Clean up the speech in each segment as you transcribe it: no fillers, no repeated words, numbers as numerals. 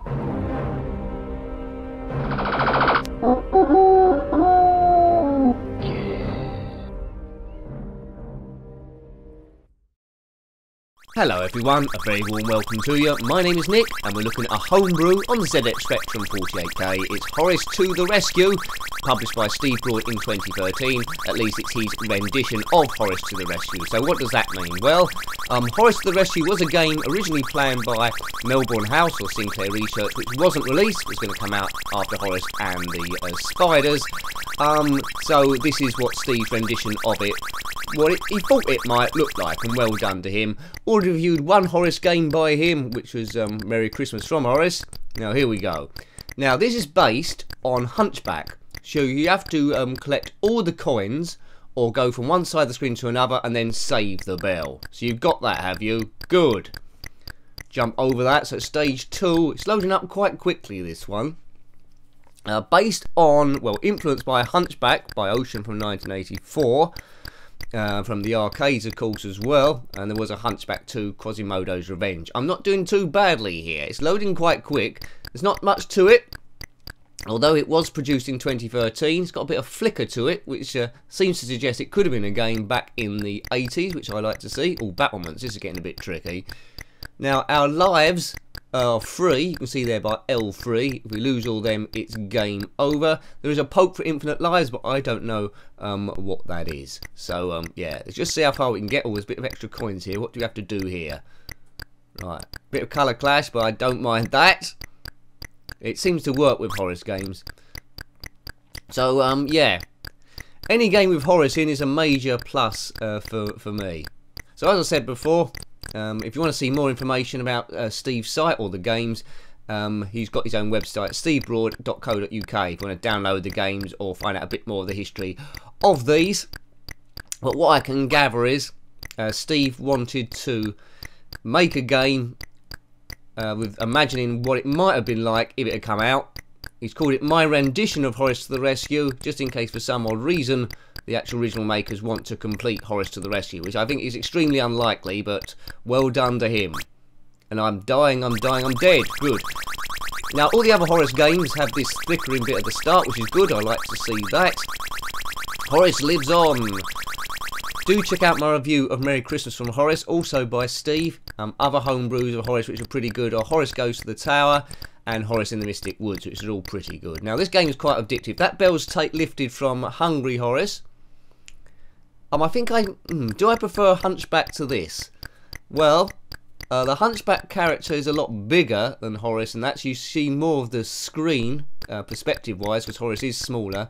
Hello everyone, a very warm welcome to you. My name is Nick and we're looking at a homebrew on the ZX Spectrum 48K. It's Horace to the Rescue, published by Steve Broad in 2013. At least it's his rendition of Horace to the Rescue. So what does that mean? Well, Horace to the Rescue was a game originally planned by Melbourne House or Sinclair Research, which wasn't released. It was going to come out after Horace and the Spiders. So this is what Steve's rendition of it, what he thought it might look like, and well done to him. Already reviewed one Horace game by him, which was Merry Christmas from Horace. Now here we go. Now this is based on Hunchback, so you have to collect all the coins or go from one side of the screen to another and then save the bell. So you've got that, have you? Good. Jump over that. So stage 2, it's loading up quite quickly, this one. Based on, well, influenced by Hunchback by Ocean from 1984. From the arcades, of course, as well. And there was a Hunchback 2, Quasimodo's Revenge. I'm not doing too badly here. It's loading quite quick. There's not much to it. Although it was produced in 2013, it's got a bit of flicker to it, which seems to suggest it could have been a game back in the 80s, which I like to see. All battlements, this is getting a bit tricky. Now, our lives are free. You can see there by L3. If we lose all them, it's game over. There is a poke for infinite lives, but I don't know what that is. So, yeah, let's just see how far we can get. Oh, there's a bit of extra coins here. What do we have to do here? Right, bit of colour clash, but I don't mind that. It seems to work with Horace games. So, yeah. Any game with Horace in is a major plus for me. So, as I said before, if you want to see more information about Steve's site or the games, he's got his own website, stevebroad.co.uk, if you want to download the games or find out a bit more of the history of these. But what I can gather is Steve wanted to make a game with imagining what it might have been like if it had come out. He's called it My Rendition of Horace to the Rescue, just in case for some odd reason the actual original makers want to complete Horace to the Rescue, which I think is extremely unlikely, but well done to him. And I'm dying, I'm dead. Good. Now, all the other Horace games have this flickering bit at the start, which is good. I like to see that. Horace lives on. Do check out my review of Merry Christmas from Horace, also by Steve. Other homebrews of Horace which are pretty good are Horace Goes to the Tower and Horace in the Mystic Woods, which are all pretty good. Now, this game is quite addictive. That bell's lifted from Hungry Horace. I think do I prefer Hunchback to this? Well, the Hunchback character is a lot bigger than Horace, and that's, you see more of the screen, perspective-wise, because Horace is smaller.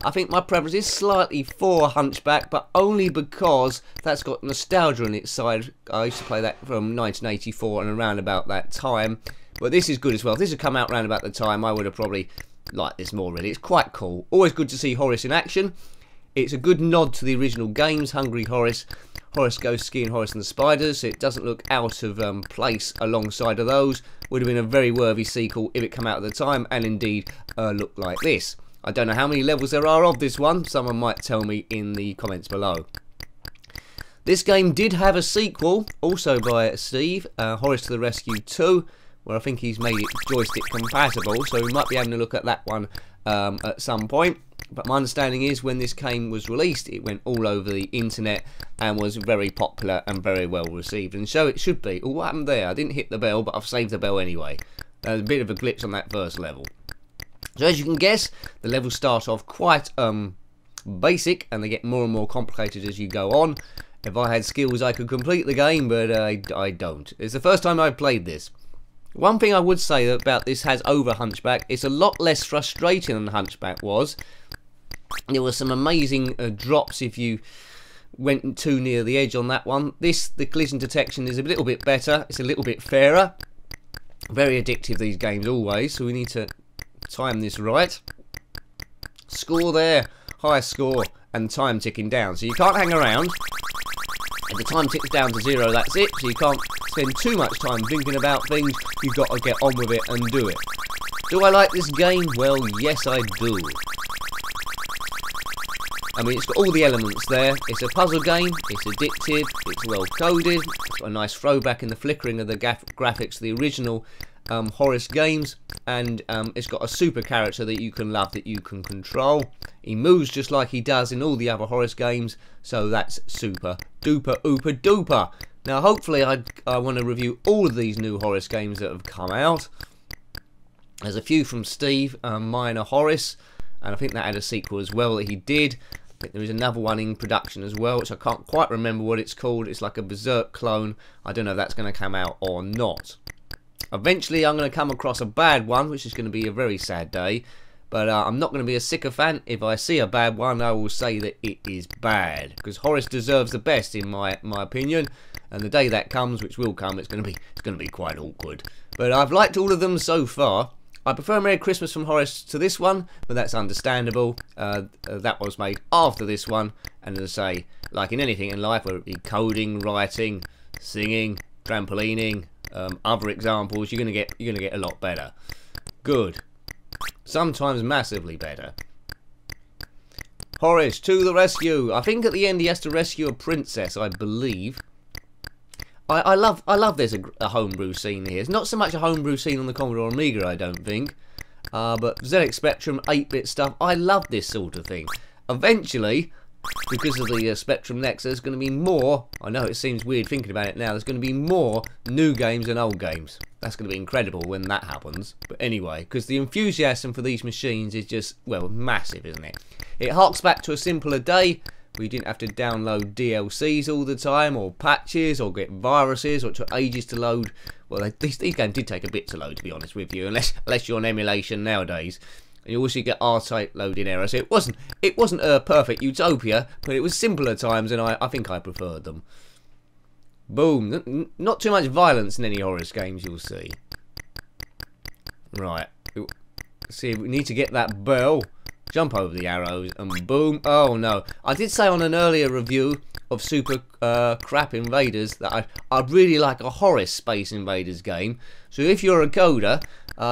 I think my preference is slightly for Hunchback, but only because that's got nostalgia on its side. I used to play that from 1984 and around about that time. But this is good as well. If this had come out around about the time, I would have probably liked this more, really. It's quite cool. Always good to see Horace in action. It's a good nod to the original games, Hungry Horace, Horace Goes Skiing, Horace and the Spiders. It doesn't look out of place alongside of those. Would have been a very worthy sequel if it came out at the time, and indeed looked like this. I don't know how many levels there are of this one. Someone might tell me in the comments below. This game did have a sequel, also by Steve, Horace to the Rescue 2, where I think he's made it joystick compatible, so we might be having a look at that one at some point. But my understanding is when this game was released, it went all over the internet and was very popular and very well received, and so it should be. Oh, what happened there? I didn't hit the bell, but I've saved the bell anyway. There's a bit of a glitch on that first level. So as you can guess, the levels start off quite basic, and they get more and more complicated as you go on. If I had skills, I could complete the game, but I don't. It's the first time I've played this. One thing I would say about this has over Hunchback, it's a lot less frustrating than Hunchback was. There were some amazing drops if you went too near the edge on that one. This, the collision detection is a little bit better, it's a little bit fairer. Very addictive, these games, always, so we need to time this right. Score there, high score, and time ticking down. So you can't hang around. If the time ticks down to 0, that's it. So you can't spend too much time thinking about things. You've got to get on with it and do it. Do I like this game? Well, yes, I do. I mean, it's got all the elements there. It's a puzzle game, it's addictive, it's well coded, it's got a nice throwback in the flickering of the graphics to the original Horace games, and it's got a super character that you can love, that you can control. He moves just like he does in all the other Horace games, so that's super duper ooper duper. Now hopefully I want to review all of these new Horace games that have come out. There's a few from Steve, Minor Horace, and I think that had a sequel as well that he did. I think there is another one in production as well, which I can't quite remember what it's called. It's like a Berserk clone. I don't know if that's going to come out or not. Eventually I'm going to come across a bad one, which is going to be a very sad day. But I'm not going to be a sycophant. If I see a bad one, I will say that it is bad, because Horace deserves the best in my opinion. And the day that comes, which will come, it's going to be quite awkward. But I've liked all of them so far. I prefer Merry Christmas from Horace to this one, but that's understandable. That was made after this one, and as I say, like in anything in life, whether it be coding, writing, singing, trampolining, other examples, you're gonna get a lot better. Good. Sometimes massively better. Horace to the rescue. I think at the end he has to rescue a princess, I believe. I love there's a homebrew scene here. It's not so much a homebrew scene on the Commodore Amiga, I don't think. But ZX Spectrum, 8-bit stuff, I love this sort of thing. Eventually, because of the Spectrum Next, there's going to be more. I know it seems weird thinking about it now. There's going to be more new games than old games. That's going to be incredible when that happens. But anyway, because the enthusiasm for these machines is just, well, massive, isn't it? It harks back to a simpler day, where you didn't have to download DLCs all the time, or patches, or get viruses, or it took ages to load. Well, these games did take a bit to load, to be honest with you, unless you're on emulation nowadays. And you also get R-type loading errors. So it wasn't a perfect utopia, but it was simpler times, and I think I preferred them. Boom. Not too much violence in any Horace games, you'll see. Right. See, we need to get that bell. Jump over the arrows and boom. Oh no. I did say on an earlier review of Super Crap Invaders that I'd really like a Horace Space Invaders game. So if you're a coder,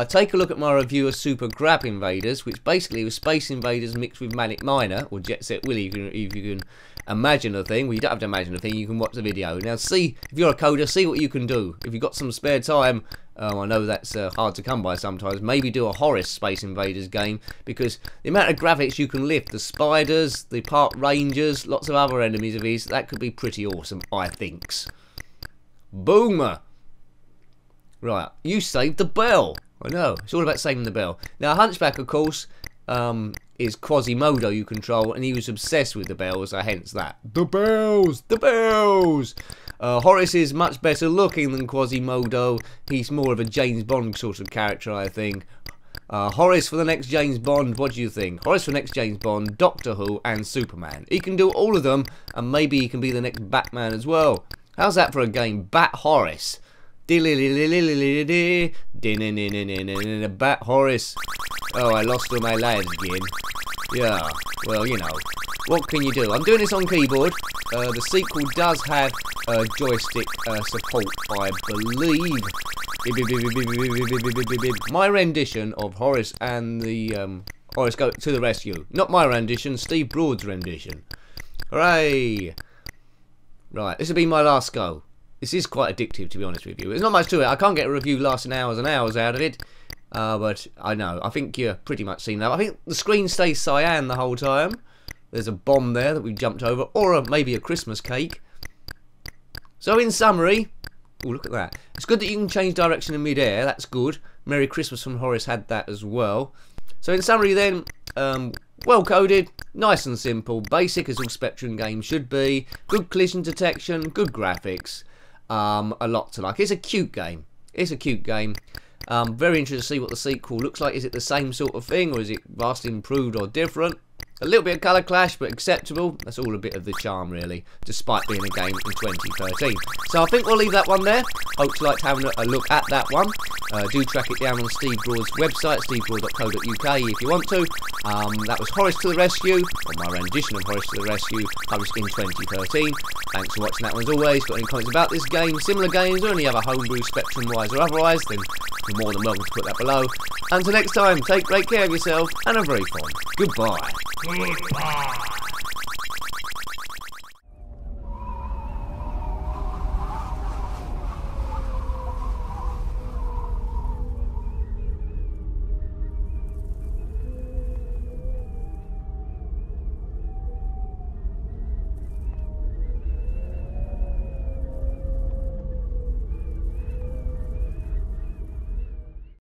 take a look at my review of Super Crap Invaders, which basically was Space Invaders mixed with Manic Miner, or Jet Set Willy, if you can imagine a thing. Well, you don't have to imagine a thing, you can watch the video. Now see, if you're a coder, see what you can do. If you've got some spare time, I know that's hard to come by sometimes, maybe do a Horace Space Invaders game, because the amount of graphics you can lift, the spiders, the park rangers, lots of other enemies of his, that could be pretty awesome, I thinks. Boomer! Right, you saved the bell. I know, it's all about saving the bell. Now Hunchback, of course, is Quasimodo you control, and he was obsessed with the bells, so hence that. The bells! The bells! Horace is much better looking than Quasimodo. He's more of a James Bond sort of character, I think. Horace for the next James Bond, what do you think? Horace for the next James Bond, Doctor Who, and Superman. He can do all of them, and maybe he can be the next Batman as well. How's that for a game? Bat Horace. Bat Horace. Oh, I lost all my lads again. Yeah, well, you know, what can you do? I'm doing this on keyboard. The sequel does have joystick support, I believe. My rendition of Horace and the Horace Go to the Rescue. Not my rendition, Steve Broad's rendition. Hooray! Right, this will be my last go. This is quite addictive, to be honest with you. There's not much to it. I can't get a review lasting hours and hours out of it. But I know. I think you've pretty much seen that. I think the screen stays cyan the whole time. There's a bomb there that we jumped over. Or maybe a Christmas cake. So in summary... Oh, look at that. It's good that you can change direction in mid-air. That's good. Merry Christmas from Horace had that as well. So in summary then... well coded, nice and simple, basic as all Spectrum games should be, good collision detection, good graphics, a lot to like. It's a cute game. It's a cute game. Very interested to see what the sequel looks like. Is it the same sort of thing, or is it vastly improved or different? A little bit of colour clash, but acceptable. That's all a bit of the charm, really, despite being a game in 2013. So I think we'll leave that one there. Hope you liked having a look at that one. Do track it down on Steve Broad's website, stevebroad.co.uk, if you want to. That was Horace to the Rescue, or my rendition of Horace to the Rescue, published in 2013. Thanks for watching that one as always. Got any comments about this game, similar games, or any other homebrew Spectrum-wise or otherwise, then you're more than welcome to put that below. Until next time, take great care of yourself, and a very fond goodbye. Goodbye.